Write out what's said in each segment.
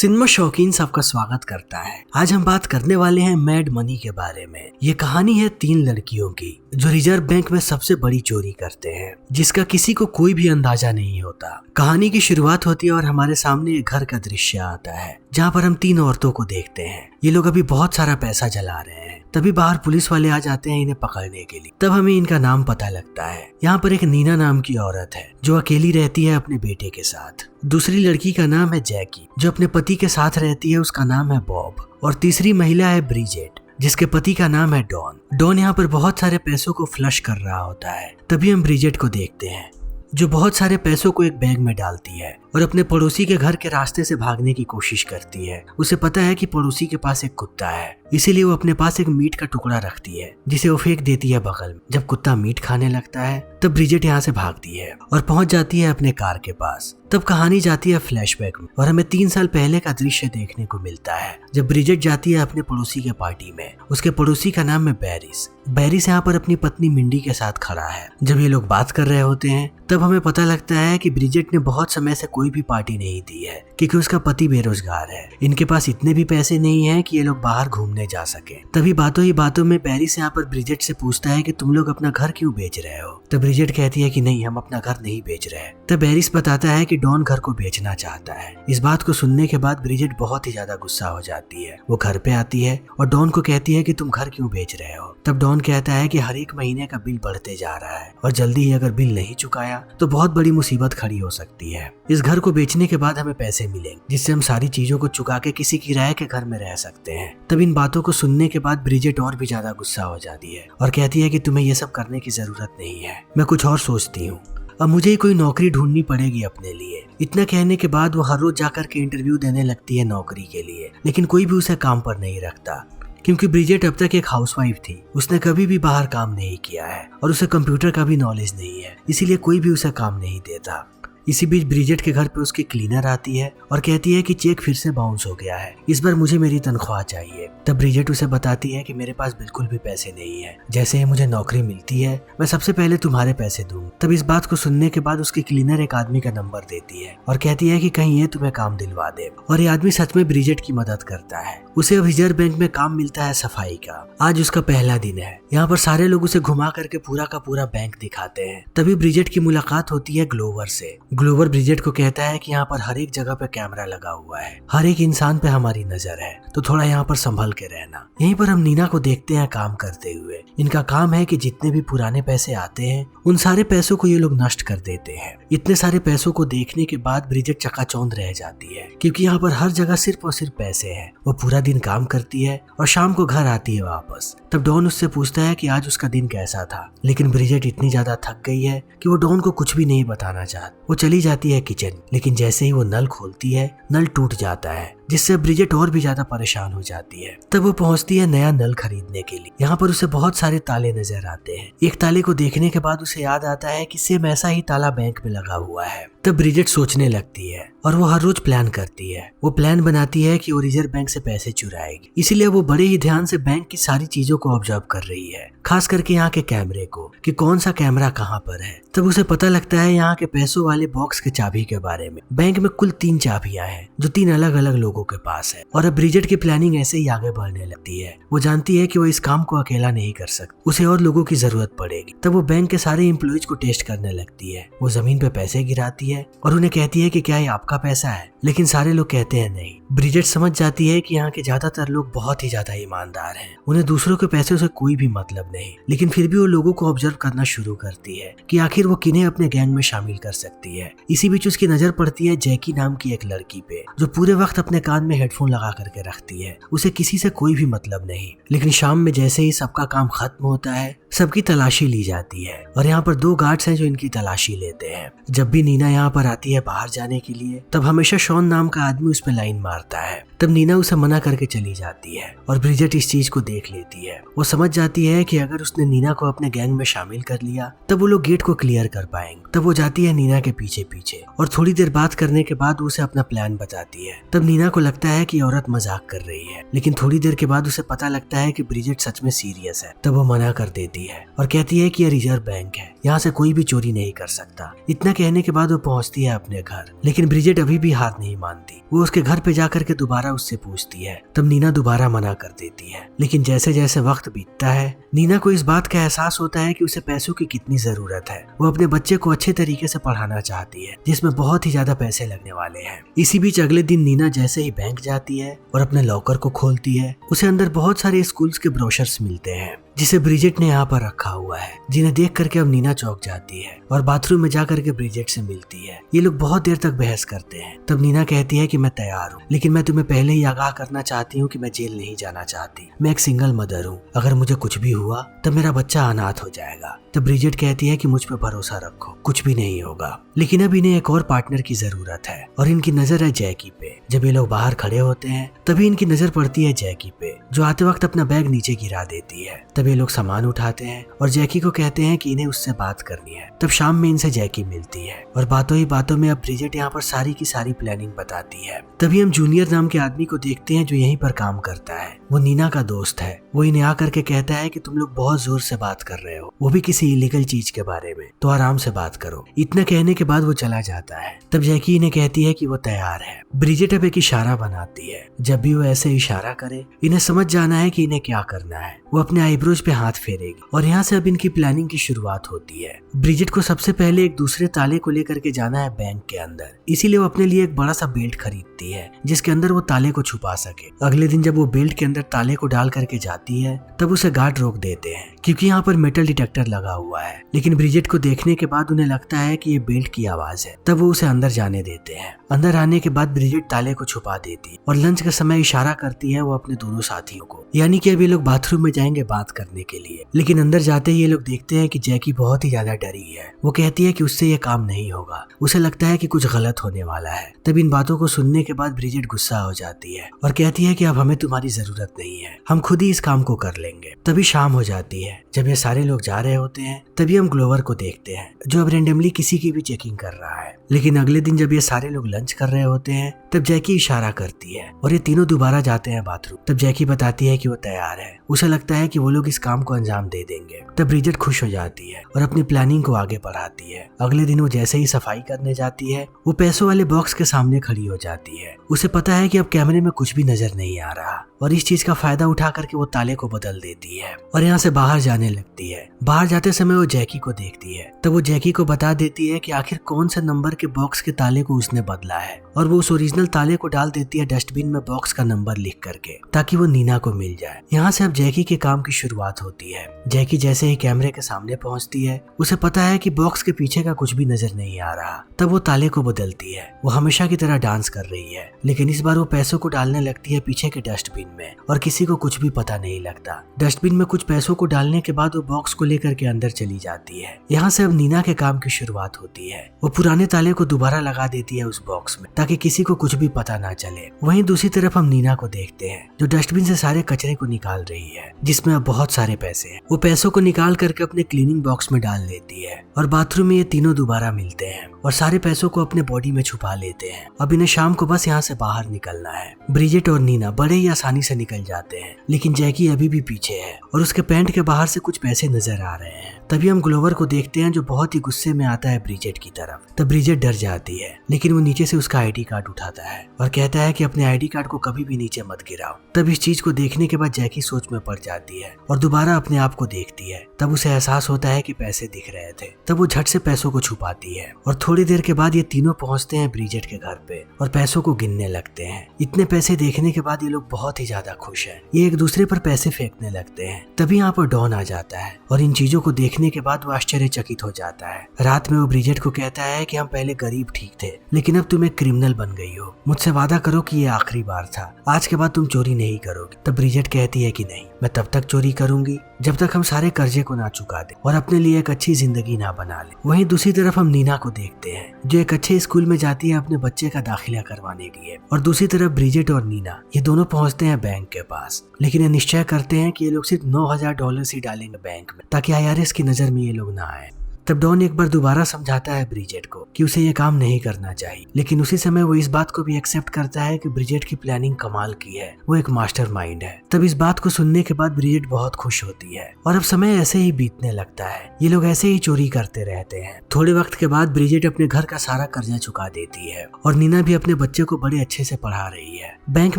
Cinema शौकीन सबका स्वागत करता है। आज हम बात करने वाले हैं मैड मनी के बारे में। ये कहानी है 3 लड़कियों की जो रिजर्व बैंक में सबसे बड़ी चोरी करते हैं, जिसका किसी को कोई भी अंदाजा नहीं होता। कहानी की शुरुआत होती है और हमारे सामने एक घर का दृश्य आता है जहाँ पर हम 3 औरतों को देखते हैं। ये लोग अभी बहुत सारा पैसा जला रहे हैं। तभी बाहर पुलिस वाले आ जाते हैं इन्हें पकड़ने के लिए। तब हमें इनका नाम पता लगता है। यहाँ पर एक नीना नाम की औरत है जो अकेली रहती है अपने बेटे के साथ। दूसरी लड़की का नाम है जैकी जो अपने पति के साथ रहती है, उसका नाम है बॉब। और तीसरी महिला है ब्रिजेट जिसके पति का नाम है डॉन। डॉन यहाँ पर बहुत सारे पैसों को फ्लश कर रहा होता है। तभी हम ब्रिजेट को देखते हैं जो बहुत सारे पैसों को एक बैग में डालती है और अपने पड़ोसी के घर के रास्ते से भागने की कोशिश करती है। उसे पता है कि पड़ोसी के पास एक कुत्ता है, इसीलिए वो अपने पास एक मीट का टुकड़ा रखती है जिसे वो फेंक देती है बगल में। जब कुत्ता मीट खाने लगता है तब ब्रिजेट यहाँ से भागती है और पहुंच जाती है अपने कार के पास। तब कहानी जाती है फ्लैशबैक में और हमें 3 साल पहले का दृश्य देखने को मिलता है जब ब्रिजेट जाती है अपने पड़ोसी के पार्टी में। उसके पड़ोसी का नाम है बैरिस। बैरिस यहाँ पर अपनी पत्नी मिंडी के साथ खड़ा है। जब ये लोग बात कर रहे होते हैं तब हमें पता लगता है कि ब्रिजेट ने बहुत समय से कोई भी पार्टी नहीं दी है क्योंकि उसका पति बेरोजगार है। इनके पास इतने भी पैसे नहीं है कि ये लोग बाहर घूमने जा सके। तभी बातों ही बातों में बैरिस यहाँ पर ब्रिजेट से पूछता है कि तुम लोग अपना घर क्यों बेच रहे हो। तब ब्रिजेट कहती है कि नहीं, हम अपना घर नहीं बेच रहे। तब बैरिस बताता है कि डॉन घर को बेचना चाहता है। इस बात को सुनने के बाद ब्रिजेट बहुत ही ज्यादा गुस्सा हो जाती है। वो घर पे आती है और डॉन को कहती है कि तुम घर क्यों बेच रहे हो। तब डॉन कहता है कि हर एक महीने का बिल बढ़ते जा रहा है और जल्दी ही अगर बिल नहीं चुकाया तो बहुत बड़ी मुसीबत खड़ी हो सकती है। इस घर को बेचने के बाद हमें पैसे मिलेंगे जिससे हम सारी चीजों को चुका के किसी किराए के घर में रह सकते हैं। तब इन बातों को सुनने के बाद ब्रिजेट और भी ज्यादा गुस्सा हो जाती है और कहती है कि तुम्हें ये सब करने की जरूरत नहीं है, मैं कुछ और सोचती हूँ। अब मुझे ही कोई नौकरी ढूंढनी पड़ेगी अपने लिए। इतना कहने के बाद वो हर रोज जाकर के इंटरव्यू देने लगती है नौकरी के लिए, लेकिन कोई भी उसे काम पर नहीं रखता क्योंकि ब्रिजेट अब तक एक हाउसवाइफ थी। उसने कभी भी बाहर काम नहीं किया है और उसे कंप्यूटर का भी नॉलेज नहीं है, इसीलिए कोई भी उसे काम नहीं देता। इसी बीच ब्रिजेट के घर पे उसकी क्लीनर आती है और कहती है कि चेक फिर से बाउंस हो गया है, इस बार मुझे मेरी तनख्वाह चाहिए। तब ब्रिजेट उसे बताती है कि मेरे पास बिल्कुल भी पैसे नहीं है, जैसे ही मुझे नौकरी मिलती है मैं सबसे पहले तुम्हारे पैसे दूंगी। तब इस बात को सुनने के बाद उसकी क्लीनर एक आदमी का नंबर देती है और कहती है कि कहीं ये तुम्हें काम दिलवा दे। और ये आदमी सच में ब्रिजेट की मदद करता है। उसे अब रिजर्व बैंक में काम मिलता है सफाई का। आज उसका पहला दिन है। यहाँ पर सारे लोग उसे घुमा करके पूरा का पूरा बैंक दिखाते हैं। तभी ब्रिजेट की मुलाकात होती है ग्लोवर से। ग्लोवर ब्रिजेट को कहता है कि यहाँ पर हर एक जगह पे कैमरा लगा हुआ है, हर एक इंसान पे हमारी नजर है, तो थोड़ा यहाँ पर संभल के रहना। यहीं पर हम नीना को देखते हैं काम करते हुए। इनका काम है कि जितने भी पुराने पैसे आते हैं उन सारे पैसों को ये लोग नष्ट कर देते हैं। इतने सारे पैसों को देखने के बाद ब्रिजेट चकाचौंध रह जाती है क्योंकि यहाँ पर हर जगह सिर्फ और सिर्फ पैसे हैं। वो पूरा दिन काम करती है और शाम को घर आती है वापस। तब डॉन उससे पूछता है कि आज उसका दिन कैसा था, लेकिन ब्रिजेट इतनी ज्यादा थक गई है कि वो डॉन को कुछ भी नहीं बताना चाहती। वो चली जाती है किचन, लेकिन जैसे ही वो नल खोलती है नल टूट जाता है जिससे ब्रिजेट और भी ज्यादा परेशान हो जाती है। तब वो पहुंचती है नया नल खरीदने के लिए। यहाँ पर उसे बहुत सारे ताले नजर आते हैं। एक ताले को देखने के बाद उसे याद आता है कि सेम ऐसा ही ताला बैंक में लगा हुआ है। तब ब्रिजेट सोचने लगती है और वो हर रोज प्लान करती है। वो प्लान बनाती है कि वो रिजर्व बैंक से पैसे चुराएगी, इसीलिए वो बड़े ही ध्यान से बैंक की सारी चीजों को ऑब्जर्व कर रही है, खास करके यहाँ के कैमरे को कि कौन सा कैमरा कहाँ पर है। तब उसे पता लगता है यहाँ के पैसों वाले बॉक्स के चाबी के बारे में। बैंक में कुल 3 चाबियां हैं जो 3 अलग अलग लोगों के पास है। और अब ब्रिजेट की प्लानिंग ऐसे ही आगे बढ़ने लगती है। वो जानती है कि वो इस काम को अकेला नहीं कर सकती, उसे और लोगों की जरूरत पड़ेगी। तब वो बैंक के सारे एम्प्लॉइज को टेस्ट करने लगती है। वो जमीन पे पैसे गिराती है और उन्हें कहती है कि क्या ये आपका पैसा है, लेकिन सारे लोग कहते हैं नहीं। ब्रिजेट समझ जाती है कि यहाँ के ज्यादातर लोग बहुत ही ज्यादा ईमानदार हैं, उन्हें दूसरों के पैसों से कोई भी मतलब नहीं। लेकिन फिर भी वो लोगों को ऑब्जर्व करना शुरू करती है कि आखिर वो किन्हें अपने गैंग में शामिल कर सकती है। इसी बीच उसकी नजर पड़ती है जैकी नाम की एक लड़की पे जो पूरे वक्त अपने कान में हेडफोन लगा करके रखती है। उसे किसी से कोई भी मतलब नहीं। लेकिन शाम में जैसे ही सबका काम खत्म होता है सबकी तलाशी ली जाती है और यहाँ पर 2 गार्ड्स हैं जो इनकी तलाशी लेते हैं। जब भी नीना यहाँ पर आती है बाहर जाने के लिए तब हमेशा शॉन नाम का आदमी उस पर लाइन मारता है। तब नीना उसे मना करके चली जाती है और ब्रिजेट इस चीज को देख लेती है। वो समझ जाती है कि अगर उसने नीना को अपने गैंग में शामिल कर लिया तब वो लोग गेट को क्लियर कर पाएंगे। तब वो जाती है नीना के पीछे पीछे और थोड़ी देर बात करने के बाद उसे अपना प्लान बताती है। तब नीना को लगता है कि औरत मजाक कर रही है, लेकिन थोड़ी देर के बाद उसे पता लगता है कि ब्रिजेट सच में सीरियस है। तब वो मना कर देती देती है और कहती है कि यह रिजर्व बैंक है, यहाँ से कोई भी चोरी नहीं कर सकता। इतना कहने के बाद वो पहुंचती है अपने घर, लेकिन ब्रिजेट अभी भी हार नहीं मानती। वो उसके घर पे जाकर के दोबारा उससे पूछती है, तब नीना दोबारा मना कर देती है। लेकिन जैसे जैसे वक्त बीतता है, नीना को इस बात का एहसास होता है कि उसे पैसों की कितनी जरूरत है। वो अपने बच्चे को अच्छे तरीके से पढ़ाना चाहती है, जिसमें बहुत ही ज्यादा पैसे लगने वाले हैं। इसी बीच अगले दिन नीना जैसे ही बैंक जाती है और अपने लॉकर को खोलती है, उसे अंदर बहुत सारे स्कूल्स के ब्रोशर्स मिलते हैं जिसे ब्रिजेट ने यहाँ पर रखा हुआ है, जिन्हें देख करके अब नीना चौंक जाती है और बाथरूम में जाकर के ब्रिजेट से मिलती है। ये लोग बहुत देर तक बहस करते हैं। तब नीना कहती है कि मैं तैयार हूँ, लेकिन मैं तुम्हें पहले ही आगाह करना चाहती हूँ कि मैं जेल नहीं जाना चाहती। मैं एक सिंगल मदर हूँ, अगर मुझे कुछ भी हुआ तब मेरा बच्चा अनाथ हो जाएगा। तब ब्रिजेट कहती है कि मुझ पे भरोसा रखो, कुछ भी नहीं होगा। लेकिन अब इन्हें एक और पार्टनर की जरूरत है और इनकी नजर है जैकी पे। जब ये लोग बाहर खड़े होते हैं तभी इनकी नजर पड़ती है जैकी पे, जो आते वक्त अपना बैग नीचे गिरा देती है। तब ये लोग सामान उठाते हैं और जैकी को कहते हैं कि इन्हें उससे बात करनी है। तब शाम में इनसे जैकी मिलती है और बातों ही बातों में अब ब्रिजेट यहाँ पर सारी की सारी प्लानिंग बताती है। तभी हम जूनियर नाम के आदमी को देखते हैं जो यहीं पर काम करता है। वो नीना का दोस्त है। वो इन्हें आकर के कहता है कि तुम लोग बहुत जोर से बात कर रहे हो, वो भी किसी इलीगल चीज के बारे में, तो आराम से बात करो। इतना कहने के बाद वो चला जाता है। तब जैकी इन्हें कहती है कि वो तैयार है। ब्रिजेट अब एक इशारा बनाती है। जब भी वो ऐसे इशारा करे, इन्हें समझ जाना है कि इन्हें क्या करना है। वो अपने आईब्रोज पे हाथ फेरेगी और यहाँ से अब इनकी प्लानिंग की शुरुआत होती है। ब्रिजेट को सबसे पहले एक दूसरे ताले को लेकर के जाना है बैंक के अंदर, इसीलिए वो अपने लिए एक बड़ा सा बेल्ट खरीदती है जिसके अंदर वो ताले को छुपा सके। अगले दिन जब वो बेल्ट के अंदर ताले को डाल करके जाती है, तब उसे गार्ड रोक देते हैं क्योंकि यहाँ पर मेटल डिटेक्टर लगा हुआ है। लेकिन ब्रिजेट को देखने के बाद उन्हें लगता है कि ये बेल्ट की आवाज है। तब वो उसे अंदर जाने देते हैं। अंदर आने के बाद ब्रिजेट ताले को छुपा देती है और लंच के समय इशारा करती है वो अपने दोनों साथियों को, यानी कि अब ये लोग बाथरूम में जाएंगे बात करने के लिए। लेकिन अंदर जाते ही ये लोग देखते हैं कि जैकी बहुत ही ज्यादा डरी है। वो कहती है कि उससे ये काम नहीं होगा, उसे लगता है कि कुछ गलत होने वाला है। तब इन बातों को सुनने के बाद ब्रिजेट गुस्सा हो जाती है और कहती है कि अब हमें तुम्हारी जरूरत नहीं है, हम खुद ही इस काम को कर लेंगे। तभी शाम हो जाती है। जब ये सारे लोग जा रहे होते हैं तभी हम ग्लोवर को देखते हैं जो अब रेंडमली किसी की भी चेकिंग कर रहा है। लेकिन अगले दिन जब ये सारे लोग लंच कर रहे होते हैं तब जैकी इशारा करती है और ये तीनों दोबारा जाते हैं बाथरूम। तब जैकी बताती है कि वो तैयार है। उसे लगता है कि वो लोग इस काम को अंजाम दे देंगे। तब ब्रिजेट खुश हो जाती है और अपनी प्लानिंग को आगे बढ़ाती है। अगले दिन वो जैसे ही सफाई करने जाती है, वो पैसों वाले बॉक्स के सामने खड़ी हो जाती है। उसे पता है कि अब कैमरे में कुछ भी नजर नहीं आ रहा और इस चीज का फायदा उठा करके वो ताले को बदल देती है और यहाँ से बाहर जाने लगती है। बाहर जाते समय वो जैकी को देखती है। तब वो जैकी को बता देती है कि आखिर कौन से नंबर के बॉक्स के ताले को उसने बदला है और वो उस ओरिजिनल ताले को डाल देती है डस्टबिन में बॉक्स का नंबर लिख करके, ताकि वो नीना को मिल जाए। यहाँ से अब जैकी के काम की शुरुआत होती है। जैकी जैसे ही कैमरे के सामने पहुंचती है, उसे पता है कि बॉक्स के पीछे का कुछ भी नजर नहीं आ रहा। तब वो ताले को बदलती है। वो हमेशा की तरह डांस कर रही है, लेकिन इस बार वो पैसों को डालने लगती है पीछे के डस्टबिन में और किसी को कुछ भी पता नहीं लगता। डस्टबिन में कुछ पैसों को डालने के बाद वो बॉक्स को लेकर के अंदर चली जाती है। यहाँ से अब नीना के काम की शुरुआत होती है। वो पुराने ताले को दोबारा लगा देती है उस बॉक्स में ताकि किसी को कुछ भी पता ना चले। वहीं दूसरी तरफ हम नीना को देखते हैं जो डस्टबिन से सारे कचरे को निकाल रही है, जिसमें अब बहुत सारे पैसे हैं। वो पैसों को निकाल करके अपने क्लीनिंग बॉक्स में डाल लेती है और बाथरूम में ये तीनों दोबारा मिलते हैं और सारे पैसों को अपने बॉडी में छुपा लेते हैं। अब इन्हें शाम को बस यहाँ से बाहर निकलना है। ब्रिजेट और नीना बड़े ही आसानी से निकल जाते हैं, लेकिन जैकी अभी भी पीछे है और उसके पैंट के बाहर से कुछ पैसे नजर आ रहे हैं। तभी हम ग्लोवर को देखते हैं जो बहुत ही गुस्से में आता है ब्रिजेट की तरफ। तब ब्रिजेट डर जाती है, लेकिन वो नीचे से उसका आईडी कार्ड उठाता है और कहता है कि अपने आईडी कार्ड को कभी भी नीचे मत गिराओ। तब इस चीज को देखने के बाद जैकी सोच में पड़ जाती है और दोबारा अपने आप को देखती है। तब उसे एहसास होता है कि पैसे दिख रहे थे। तब वो झट से पैसों को छुपाती है और थोड़ी देर के बाद ये तीनों पहुंचते हैं ब्रिजेट के घर पे और पैसों को गिनने लगते हैं। इतने पैसे देखने के बाद ये लोग बहुत ही ज्यादा खुश हैं। ये एक दूसरे पर पैसे फेंकने लगते हैं। तभी यहाँ पर डॉन आ जाता है और इन चीजों को देखने के बाद वो आश्चर्यचकित हो जाता है। रात में वो ब्रिजेट को कहता है कि हम पहले गरीब ठीक थे, लेकिन अब तुम एक क्रिमिनल बन गई हो। मुझसे वादा करो कि ये आखिरी बार था, आज के बाद तुम चोरी नहीं करोगी। तब ब्रिजेट कहती है कि नहीं, मैं तब तक चोरी करूंगी जब तक हम सारे कर्जे को ना चुका दें और अपने लिए एक अच्छी जिंदगी ना बना ले। वहीं दूसरी तरफ हम नीना को देखते हैं जो एक अच्छे स्कूल में जाती है अपने बच्चे का दाखिला करवाने के लिए, और दूसरी तरफ ब्रिजेट और नीना ये दोनों पहुंचते हैं बैंक के पास, लेकिन ये निश्चय करते हैं कि ये लोग सिर्फ $9,000 ही डालेंगे बैंक में ताकि IRS की नजर में ये लोग ना आए। तब डॉन एक बार दोबारा समझाता है ब्रिजेट को कि उसे ये काम नहीं करना चाहिए, लेकिन उसी समय वो इस बात को भी एक्सेप्ट करता है कि ब्रिजेट की प्लानिंग कमाल की है, वो एक मास्टरमाइंड है। तब इस बात को सुनने के बाद ब्रिजेट बहुत खुश होती है और अब समय ऐसे ही बीतने लगता है। ये लोग ऐसे ही चोरी करते रहते हैं। थोड़े वक्त के बाद ब्रिजेट अपने घर का सारा कर्जा चुका देती है और नीना भी अपने बच्चे को बड़े अच्छे से पढ़ा रही है। बैंक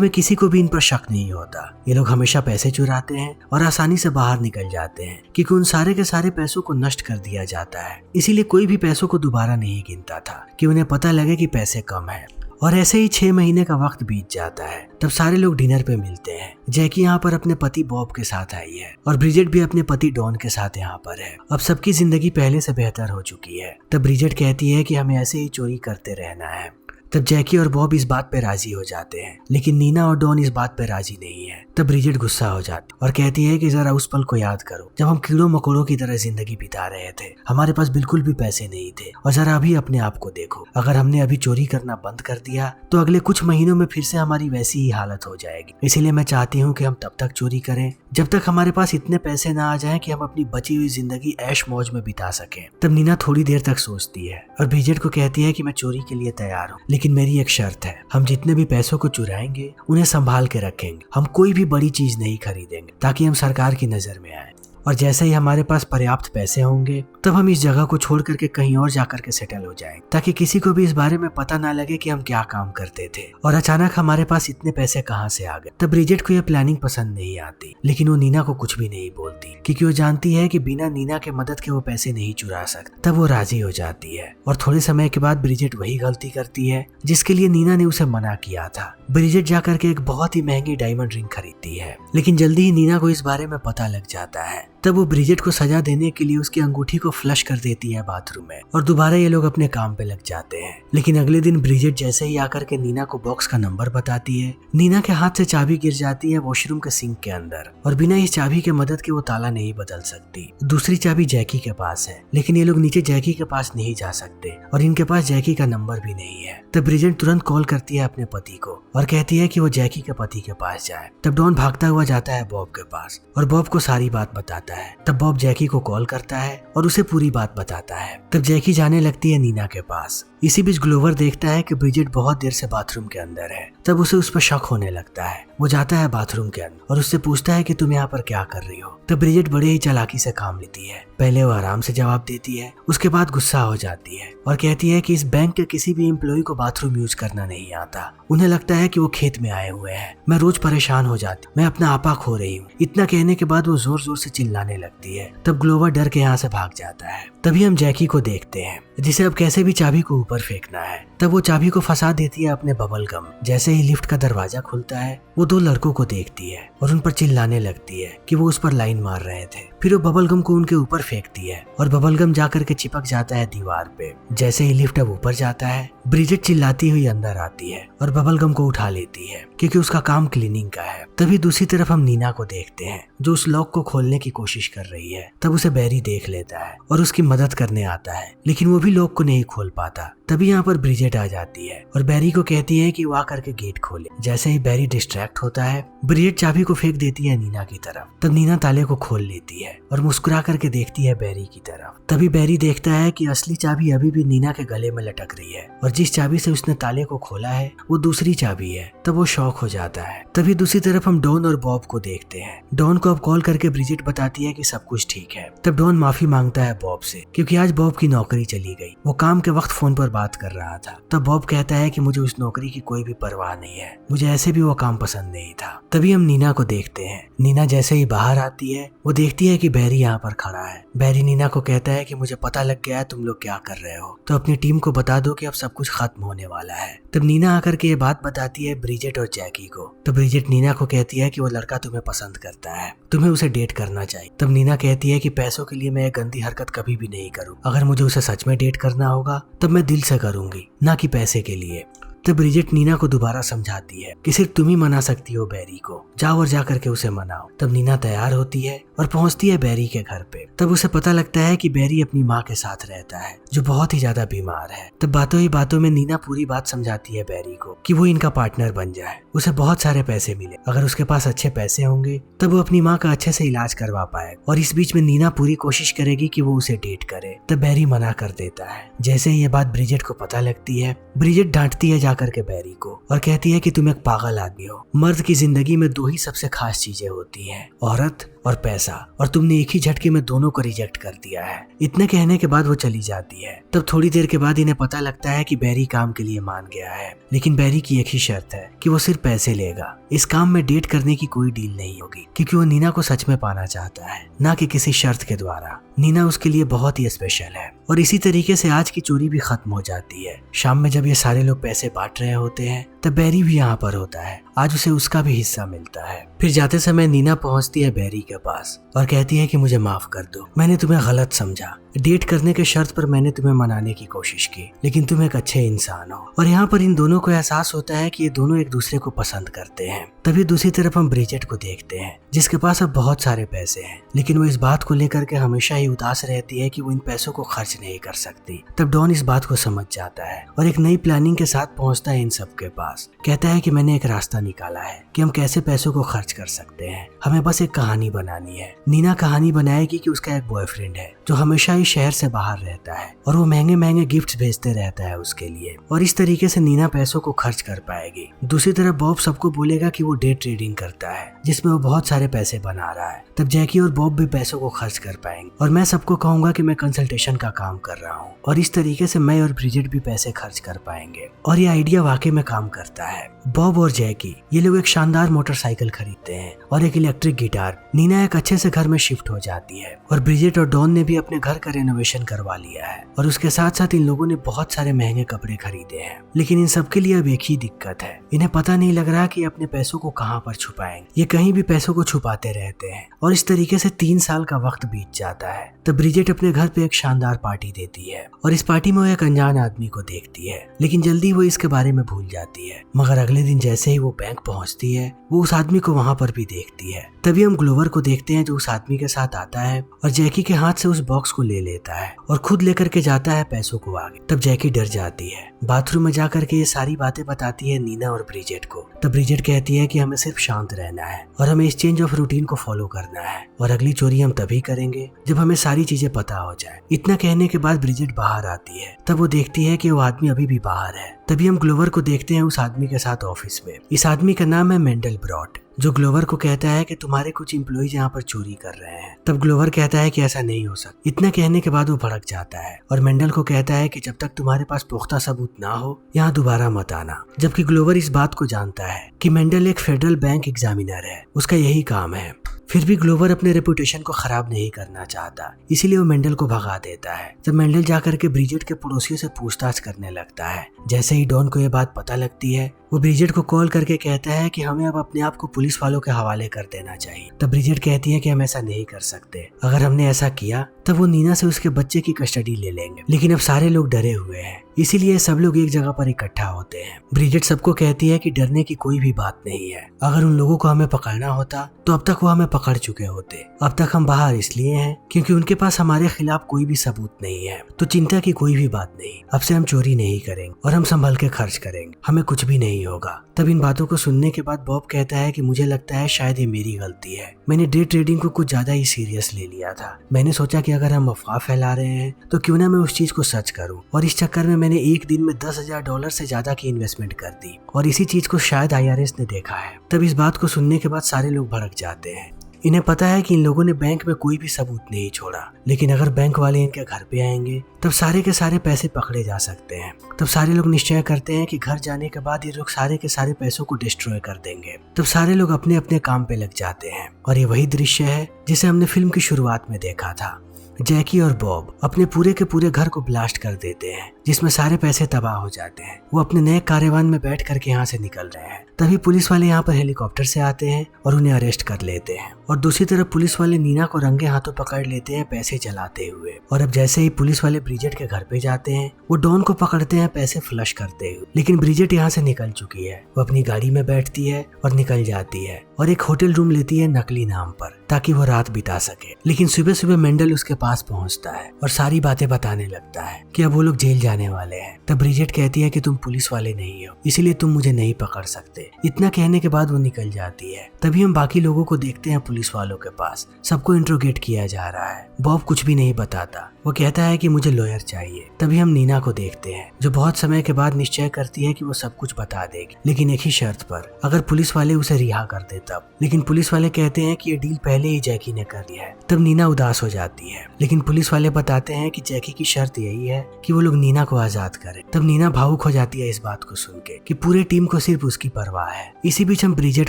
में किसी को भी इन पर शक नहीं होता। ये लोग हमेशा पैसे चुराते हैं और आसानी से बाहर निकल जाते हैं क्योंकि उन सारे के सारे पैसों को नष्ट कर दिया जाता है। इसीलिए कोई भी पैसों को दोबारा नहीं गिनता था कि उन्हें पता लगे कि पैसे कम है। और ऐसे ही 6 महीने का वक्त बीत जाता है। तब सारे लोग डिनर पे मिलते हैं। जैकी यहाँ पर अपने पति बॉब के साथ आई है और ब्रिजेट भी अपने पति डॉन के साथ यहाँ पर है। अब सबकी जिंदगी पहले से बेहतर हो चुकी है। तब ब्रिजेट कहती है कि हमें ऐसे ही चोरी करते रहना है। तब जैकी और बॉब इस बात पे राजी हो जाते हैं, लेकिन नीना और डॉन इस बात पे राजी नहीं है। तब ब्रिजेट गुस्सा हो जाती और कहती है कि जरा उस पल को याद करो जब हम कीड़ों मकोड़ों की तरह जिंदगी बिता रहे थे। हमारे पास बिल्कुल भी पैसे नहीं थे और जरा अभी अपने आप को देखो। अगर हमने अभी चोरी करना बंद कर दिया तो अगले कुछ महीनों में फिर से हमारी वैसी ही हालत हो जाएगी। इसीलिए मैं चाहती हूँ कि हम तब तक चोरी करें जब तक हमारे पास इतने पैसे ना आ जाएं कि हम अपनी बची हुई जिंदगी ऐश मौज में बिता सकें। तब नीना थोड़ी देर तक सोचती है और ब्रिजेट को कहती है कि मैं चोरी के लिए तैयार हूँ, लेकिन मेरी एक शर्त है। हम जितने भी पैसों को चुराएंगे उन्हें संभाल के रखेंगे। हम कोई भी बड़ी चीज नहीं खरीदेंगे ताकि हम सरकार की नजर में आए। और जैसे ही हमारे पास पर्याप्त पैसे होंगे तब हम इस जगह को छोड़ करके कहीं और जाकर के सेटल हो जाएं, ताकि किसी को भी इस बारे में पता ना लगे कि हम क्या काम करते थे और अचानक हमारे पास इतने पैसे कहाँ से आ गए। तब ब्रिजेट को यह प्लानिंग पसंद नहीं आती, लेकिन वो नीना को कुछ भी नहीं बोलती क्योंकि वो जानती है कि बिना नीना के मदद के वो पैसे नहीं चुरा सकती। तब वो राजी हो जाती है और थोड़े समय के बाद ब्रिजेट वही गलती करती है जिसके लिए नीना ने उसे मना किया था। ब्रिजेट जाकर के एक बहुत ही महंगी डायमंड रिंग खरीदती है, लेकिन जल्दी ही नीना को इस बारे में पता लग जाता है। तब वो ब्रिजेट को सजा देने के लिए उसकी अंगूठी को फ्लश कर देती है बाथरूम में और दोबारा ये लोग अपने काम पे लग जाते हैं। लेकिन अगले दिन ब्रिजेट जैसे ही आकर के नीना को बॉक्स का नंबर बताती है, नीना के हाथ से चाबी गिर जाती है वॉशरूम के सिंक के अंदर और बिना इस चाबी के मदद के वो ताला नहीं बदल सकती। दूसरी चाबी जैकी के पास है, लेकिन ये लोग नीचे जैकी के पास नहीं जा सकते और इनके पास जैकी का नंबर भी नहीं है। तब ब्रिजेट तुरंत कॉल करती है अपने पति को और कहती है कि वो जैकी के पति के पास जाए। तब डॉन भागता हुआ जाता है बॉब के पास और बॉब को सारी बात बताता है। तब बॉब जैकी को कॉल करता है और उसे पूरी बात बताता है। तब जैकी जाने लगती है नीना के पास। इसी बीच ग्लोवर देखता है कि ब्रिजेट बहुत देर से बाथरूम के अंदर है। तब उसे उस पर शक होने लगता है। वो जाता है बाथरूम के अंदर और उससे पूछता है कि तुम यहाँ पर क्या कर रही हो। तब ब्रिजेट बड़े ही चालाकी से काम लेती है। पहले वो आराम से जवाब देती है, उसके बाद गुस्सा हो जाती है और कहती है कि इस बैंक के किसी भी एम्प्लॉय को बाथरूम यूज करना नहीं आता। उन्हें लगता है कि वो खेत में आए हुए हैं। मैं रोज परेशान हो जाती, मैं अपना आपा खो रही हूँ। इतना कहने के बाद वो जोर जोर से चिल्लाने लगती है। तब ग्लोवर डर के यहाँ से भाग जाता है। तभी हम जैकी को देखते हैं जिसे अब कैसे भी चाबी को ऊपर फेंकना है। तब वो चाबी को फंसा देती है अपने बबल गम। जैसे ही लिफ्ट का दरवाजा खुलता है वो 2 लड़कों को देखती है और उन पर चिल्लाने लगती है कि वो उस पर लाइन मार रहे थे। फिर वो बबल गम को उनके ऊपर फेंकती है और बबल गम जाकर के चिपक जाता है दीवार पे। जैसे ही लिफ्ट अब ऊपर जाता है ब्रिजेट चिल्लाती हुई अंदर आती है और बबल गम को उठा लेती है क्योंकि उसका काम क्लीनिंग का है। तभी दूसरी तरफ हम नीना को देखते हैं जो उस लॉक को खोलने की कोशिश कर रही है। तब उसे बैरी देख लेता है और उसकी मदद करने आता है, लेकिन वो भी लॉक को नहीं खोल पाता। तभी यहाँ पर ब्रिजेट आ जाती है और बैरी को कहती है कि वो आकर के गेट खोले। जैसे ही बैरी डिस्ट्रैक्ट होता है ब्रिजेट चाबी को फेंक देती है नीना की तरफ। तब नीना ताले को खोल लेती है और मुस्कुरा करके देखती है बैरी की तरफ। तभी बैरी देखता है कि असली चाबी अभी भी नीना के गले में लटक रही है और जिस चाबी से उसने ताले को खोला है वो दूसरी चाबी है। तब वो शॉक हो जाता है। तभी दूसरी तरफ हम डॉन और बॉब को देखते हैं। डॉन को अब कॉल करके ब्रिजेट बताती है कि सब कुछ ठीक है। तब डॉन माफी मांगता है बॉब से क्योंकि आज बॉब की नौकरी चली गई। वो काम के वक्त फोन पर बात कर रहा था। तब बॉब कहता है कि मुझे उस नौकरी की कोई भी परवाह नहीं है, मुझे ऐसे भी वो काम पसंद नहीं था। तभी हम नीना को देखते हैं। नीना जैसे ही बाहर आती है वो देखती है कि बैरी यहाँ पर खड़ा है। बैरी नीना को कहता है कि मुझे पता लग गया है तुम लोग क्या कर रहे हो, तो अपनी टीम को बता दो कि अब सब कुछ खत्म होने वाला है। तब नीना आकर के ये बात बताती है ब्रिजेट और जैकी को। तो ब्रिजेट नीना को कहती है कि वो लड़का तुम्हें पसंद करता है, तुम्हें उसे डेट करना चाहिए। तब नीना कहती है कि पैसों के लिए मैं एक गंदी हरकत कभी भी नहीं करूँ। अगर मुझे उसे सच में डेट करना होगा तब मैं दिल से करूंगी, ना कि पैसे के लिए। तब ब्रिजेट नीना को दोबारा समझाती है कि सिर्फ तुम ही मना सकती हो बैरी को, जाओ और जा करके उसे मनाओ। तब नीना तैयार होती है और पहुंचती है बैरी के घर पे। तब उसे पता लगता है कि बैरी अपनी माँ के साथ रहता है जो बहुत ही ज्यादा बीमार है। तब बातों ही बातों में नीना पूरी बात समझाती है बैरी को कि वो इनका पार्टनर बन जाए, उसे बहुत सारे पैसे मिले, अगर उसके पास अच्छे पैसे होंगे तब वो अपनी माँ का अच्छे से इलाज करवा पाए। और इस बीच में नीना पूरी कोशिश करेगी कि वो उसे डेट करे। तब बैरी मना कर देता है। जैसे ही ये बात ब्रिजेट को पता लगती है, ब्रिजेट डांटती है जाकर के बैरी को और कहती है कि तुम एक पागल आदमी हो। मर्द की जिंदगी में दो ही सबसे खास चीजें होती हैं, औरत और पैसा, और तुमने एक ही झटके में दोनों को रिजेक्ट कर दिया है। इतने कहने के बाद वो चली जाती है। तब थोड़ी देर के बाद इन्हें पता लगता है कि बैरी काम के लिए मान गया है, लेकिन बैरी की एक ही शर्त है कि वो सिर्फ पैसे लेगा। इस काम में डेट करने की कोई डील नहीं होगी, क्योंकि वो नीना को सच में पाना चाहता है, ना कि किसी शर्त के द्वारा। नीना उसके लिए बहुत ही स्पेशल है। और इसी तरीके से आज की चोरी भी खत्म हो जाती है। शाम में जब ये सारे लोग पैसे बांट रहे होते हैं तब बैरी भी यहाँ पर होता है। आज उसे उसका भी हिस्सा मिलता है। फिर जाते समय नीना पहुंचती है बैरी के पास और कहती है कि मुझे माफ कर दो, मैंने तुम्हें गलत समझा। डेट करने के शर्त पर मैंने तुम्हें मनाने की कोशिश की, लेकिन तुम एक अच्छे इंसान हो। और यहाँ पर इन दोनों को एहसास होता है कि ये दोनों एक दूसरे को पसंद करते हैं। तभी दूसरी तरफ हम ब्रिजेट को देखते हैं, जिसके पास अब बहुत सारे पैसे हैं, लेकिन वो इस बात को लेकर के हमेशा ही उदास रहती है कि वो इन पैसों को खर्च नहीं कर सकती। तब डॉन इस बात को समझ जाता है और एक नई प्लानिंग के साथ पहुंचता है इन सब के पास। कहता है कि मैंने एक रास्ता निकाला है कि हम कैसे पैसों को खर्च कर सकते हैं, हमें बस एक कहानी बनानी है। नीना कहानी बनाएगी कि उसका एक बॉयफ्रेंड है जो हमेशा ही शहर से बाहर रहता है और वो महंगे महंगे गिफ्ट्स भेजते रहता है उसके लिए, और इस तरीके से नीना पैसों को खर्च कर पाएगी। दूसरी तरफ बॉब सबको बोलेगा कि वो डे ट्रेडिंग करता है, जिसमें वो बहुत सारे पैसे बना रहा है। तब जैकी और बॉब भी पैसों को खर्च कर पाएंगे और मैं सबको कहूंगा कि मैं कंसल्टेशन का काम कर रहा हूँ, और इस तरीके से मैं और ब्रिजेट भी पैसे खर्च कर पाएंगे। और ये आइडिया वाकई में काम करता है। बॉब और जैकी ये लोग एक शानदार मोटरसाइकिल खरीदते हैं और एक इलेक्ट्रिक गिटार। नीना एक अच्छे से घर में शिफ्ट हो जाती है और ब्रिजेट और डॉन ने भी अपने घर का रेनोवेशन करवा लिया है, और उसके साथ साथ इन लोगों ने बहुत सारे महंगे कपड़े खरीदे हैं। लेकिन इन सब के लिए अब एक ही दिक्कत है, इन्हें पता नहीं लग रहा कि अपने पैसों को कहाँ पर छुपाएंगे। ये कहीं भी पैसों को छुपाते रहते हैं और इस तरीके से 3 साल का वक्त बीत जाता है। तब ब्रिजेट अपने घर पे एक शानदार पार्टी देती है और इस पार्टी में वो एक अनजान आदमी को देखती है, लेकिन जल्दी वो इसके बारे में भूल जाती है। मगर अगले दिन जैसे ही वो बैंक पहुंचती है वो उस आदमी को वहां पर भी देखती है। तभी हम ग्लोवर को देखते हैं जो उस आदमी के साथ आता है और जैकी के हाथ से उस बॉक्स को ले लेता है और खुद लेकर के जाता है पैसों को आगे। तब जैकी डर जाती है, बाथरूम में जाकर के ये सारी बातें बताती है नीना और ब्रिजेट को। तब ब्रिजेट कहती है कि हमें सिर्फ शांत रहना है और हमें इस चेंज ऑफ रूटीन को फॉलो करना है, और अगली चोरी हम तभी करेंगे जब हमें सारी चीजें पता हो जाए। इतना कहने के बाद ब्रिजेट बाहर आती है। तब वो देखती है कि वो आदमी अभी भी बाहर है। तभी हम ग्लोवर को देखते हैं उस आदमी के साथ ऑफिस में। इस आदमी का नाम है मेंडल ब्रॉट, जो ग्लोवर को कहता है कि तुम्हारे कुछ एम्प्लॉइज यहाँ पर चोरी कर रहे हैं। तब ग्लोवर कहता है कि ऐसा नहीं हो सकता। इतना कहने के बाद वो भड़क जाता है और मेंडल को कहता है कि जब तक तुम्हारे पास पुख्ता सबूत ना हो यहाँ दोबारा मत आना। जबकि ग्लोवर इस बात को जानता है कि मेंडल एक फेडरल बैंक एग्जामिनर है, उसका यही काम है। फिर भी ग्लोवर अपने रेपुटेशन को खराब नहीं करना चाहता, इसीलिए वो मेंडल को भगा देता है। जब मेंडल जाकर के ब्रिजेट के पड़ोसियों से पूछताछ करने लगता है, जैसे ही डॉन को ये बात पता लगती है वो ब्रिजेट को कॉल करके कहता है कि हमें अब अपने आप को पुलिस वालों के हवाले कर देना चाहिए। तब ब्रिजेट कहती है कि हम ऐसा नहीं कर सकते, अगर हमने ऐसा किया तब वो नीना से उसके बच्चे की कस्टडी ले लेंगे। लेकिन अब सारे लोग डरे हुए हैं, इसीलिए सब लोग एक जगह पर इकट्ठा होते हैं। ब्रिजेट सबको कहती है कि डरने की कोई भी बात नहीं है, अगर उन लोगों को हमें पकड़ना होता तो अब तक वो हमें पकड़ चुके होते। अब तक हम बाहर इसलिए हैं क्योंकि उनके पास हमारे खिलाफ कोई भी सबूत नहीं है, तो चिंता की कोई भी बात नहीं। अब से हम चोरी नहीं करेंगे और हम संभल के खर्च करेंगे, हमें कुछ भी नहीं होगा। तब इन बातों को सुनने के बाद बॉब कहता है कि मुझे लगता है शायद ये मेरी गलती है, मैंने डे ट्रेडिंग को कुछ ज्यादा ही सीरियस ले लिया था। मैंने सोचा कि अगर हम अफवाह फैला रहे हैं तो क्यों ना मैं उस चीज को सच करूं, और इस चक्कर में मैंने एक दिन में $10,000 से ज्यादा की इन्वेस्टमेंट कर दी, और इसी चीज को शायद IRS ने देखा है। तब इस बात को सुनने के बाद सारे लोग भड़क जाते हैं। इन्हें पता है कि इन लोगों ने बैंक में कोई भी सबूत नहीं छोड़ा, लेकिन अगर बैंक वाले इनके घर पे आएंगे तब सारे के सारे पैसे पकड़े जा सकते हैं। तब सारे लोग निश्चय करते हैं कि घर जाने के बाद ये लोग सारे के सारे पैसों को डिस्ट्रॉय कर देंगे। तब सारे लोग अपने अपने काम पे लग जाते हैं, और ये वही दृश्य है जिसे हमने फिल्म की शुरुआत में देखा था। जैकी और बॉब अपने पूरे के पूरे घर को ब्लास्ट कर देते हैं, जिसमें सारे पैसे तबाह हो जाते हैं। वो अपने नए कारवान में बैठ करके यहाँ से निकल रहे हैं। तभी पुलिस वाले यहाँ पर हेलीकॉप्टर से आते हैं और उन्हें अरेस्ट कर लेते हैं। और दूसरी तरफ पुलिस वाले नीना को रंगे हाथों पकड़ लेते हैं पैसे चलाते हुए। और अब जैसे ही पुलिस वाले ब्रिजेट के घर पे जाते हैं वो डॉन को पकड़ते हैं पैसे फ्लश करते हुए, लेकिन ब्रिजेट यहाँ से निकल चुकी है। वो अपनी गाड़ी में बैठती है और निकल जाती है और एक होटल रूम लेती है नकली नाम पर ताकि वो रात बिता सके। लेकिन सुबह सुबह मेंडल उसके पास पहुंचता है और सारी बातें बताने लगता है कि अब वो लोग जेल जाने वाले हैं। तब ब्रिजेट कहती है कि तुम पुलिस वाले नहीं हो, इसलिए तुम मुझे नहीं पकड़ सकते। इतना कहने के बाद वो निकल जाती है। तभी हम बाकी लोगों को देखते हैं पुलिस वालों के पास सबको इंट्रोगेट किया जा रहा है। बॉब कुछ भी नहीं बताता, वो कहता है कि मुझे लॉयर चाहिए। तभी हम नीना को देखते हैं जो बहुत समय के बाद निश्चय करती है कि वो सब कुछ बता देगी, लेकिन एक ही शर्त पर, अगर पुलिस वाले उसे रिहा कर दे तब। लेकिन पुलिस वाले कहते हैं कि ये डील पहले ही जैकी ने कर लिया है। तब नीना उदास हो जाती है, लेकिन पुलिस वाले बताते हैं कि जैकी की शर्त यही है कि वो लोग नीना को आजाद करें। तब नीना भावुक हो जाती है इस बात को सुन के कि पूरे टीम को सिर्फ उसकी परवाह है। इसी बीच हम ब्रिजेट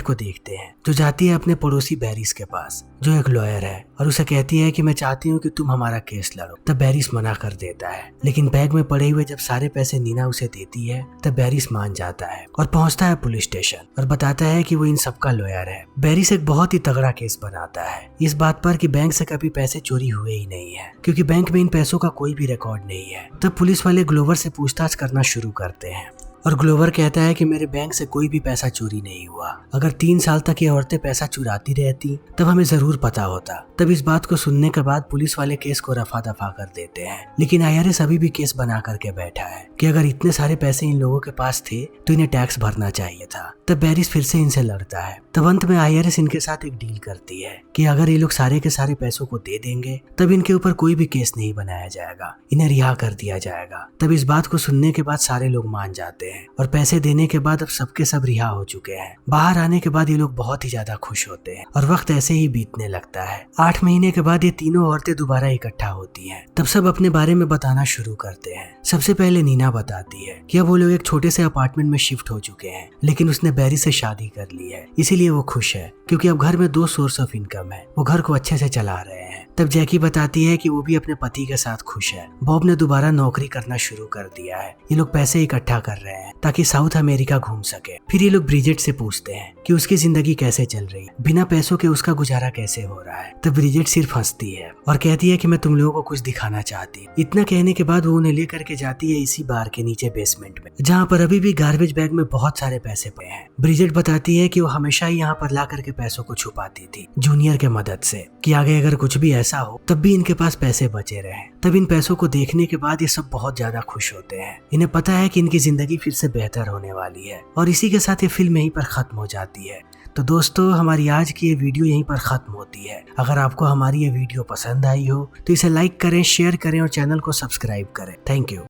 को देखते हैं जो जाती है अपने पड़ोसी बैरिस के पास जो एक लॉयर है और उसे कहती है कि मैं चाहती हूँ कि तुम हमारा केस लड़ो। तब बैरिस मना कर देता है, लेकिन बैग में पड़े हुए जब सारे पैसे नीना उसे देती है तब बैरिस मान जाता है और पहुंचता है पुलिस स्टेशन और बताता है कि वो इन सबका लॉयर है। बैरिस एक बहुत ही तगड़ा केस बनाता है इस बात पर कि बैंक से कभी पैसे चोरी हुए ही नहीं है, क्योंकि बैंक में इन पैसों का कोई भी रिकॉर्ड नहीं है। तब पुलिस वाले ग्लोवर से पूछताछ करना शुरू करते हैं और ग्लोवर कहता है कि मेरे बैंक से कोई भी पैसा चोरी नहीं हुआ। अगर 3 साल तक ये औरतें पैसा चुराती रहती तब हमें जरूर पता होता। तब इस बात को सुनने के बाद पुलिस वाले केस को रफा दफा कर देते हैं, लेकिन आईआरएस अभी भी केस बना करके बैठा है कि अगर इतने सारे पैसे इन लोगों के पास थे तो इन्हें टैक्स भरना चाहिए था। तब बैरिस फिर से इनसे लड़ता है। तब अंत में आईआरएस इनके साथ एक डील करती है कि अगर ये लोग सारे के सारे पैसों को दे देंगे तब इनके ऊपर कोई भी केस नहीं बनाया जाएगा, इन्हें रिहा कर दिया जाएगा। तब इस बात को सुनने के बाद सारे लोग मान जाते हैं और पैसे देने के बाद अब सबके सब रिहा हो चुके हैं। बाहर आने के बाद ये लोग बहुत ही ज्यादा खुश होते हैं और वक्त ऐसे ही बीतने लगता है। 8 महीने के बाद ये तीनों औरतें दोबारा इकट्ठा होती हैं। तब सब अपने बारे में बताना शुरू करते हैं। सबसे पहले नीना बताती है कि अब वो लोग एक छोटे से अपार्टमेंट में शिफ्ट हो चुके हैं, लेकिन उसने बैरी से शादी कर ली है, इसीलिए वो खुश है क्योंकि अब घर में 2 सोर्स ऑफ इनकम है, वो घर को अच्छे से चला रहे हैं। तब जैकी बताती है कि वो भी अपने पति के साथ खुश है। बॉब ने दोबारा नौकरी करना शुरू कर दिया है। ये लोग पैसे इकट्ठा कर रहे हैं ताकि साउथ अमेरिका घूम सके। फिर ये लोग ब्रिजेट से पूछते हैं कि उसकी जिंदगी कैसे चल रही है, बिना पैसों के उसका गुजारा कैसे हो रहा है। तब ब्रिजेट सिर्फ हंसती है और कहती है कि मैं तुम लोगों को कुछ दिखाना चाहती हूँ। इतना कहने के बाद वो उन्हें लेकर के जाती है इसी बार के नीचे बेसमेंट में, जहाँ पर अभी भी गार्बेज बैग में बहुत सारे पैसे पड़े हैं। ब्रिजेट बताती है कि वो हमेशा ही यहाँ पर ला करके पैसों को छुपाती थी जूनियर के मदद से, कि आगे अगर कुछ भी ऐसा हो तब भी इनके पास पैसे बचे रहे। तब इन पैसों को देखने के बाद ये सब बहुत ज्यादा खुश होते हैं। इन्हें पता है कि इनकी जिंदगी फिर से बेहतर होने वाली है और इसी के साथ ये फिल्म यहीं पर खत्म हो जाती है। तो दोस्तों, हमारी आज की ये वीडियो यहीं पर खत्म होती है। अगर आपको हमारी ये वीडियो पसंद आई हो तो इसे लाइक करें, शेयर करें और चैनल को सब्सक्राइब करें। Thank you.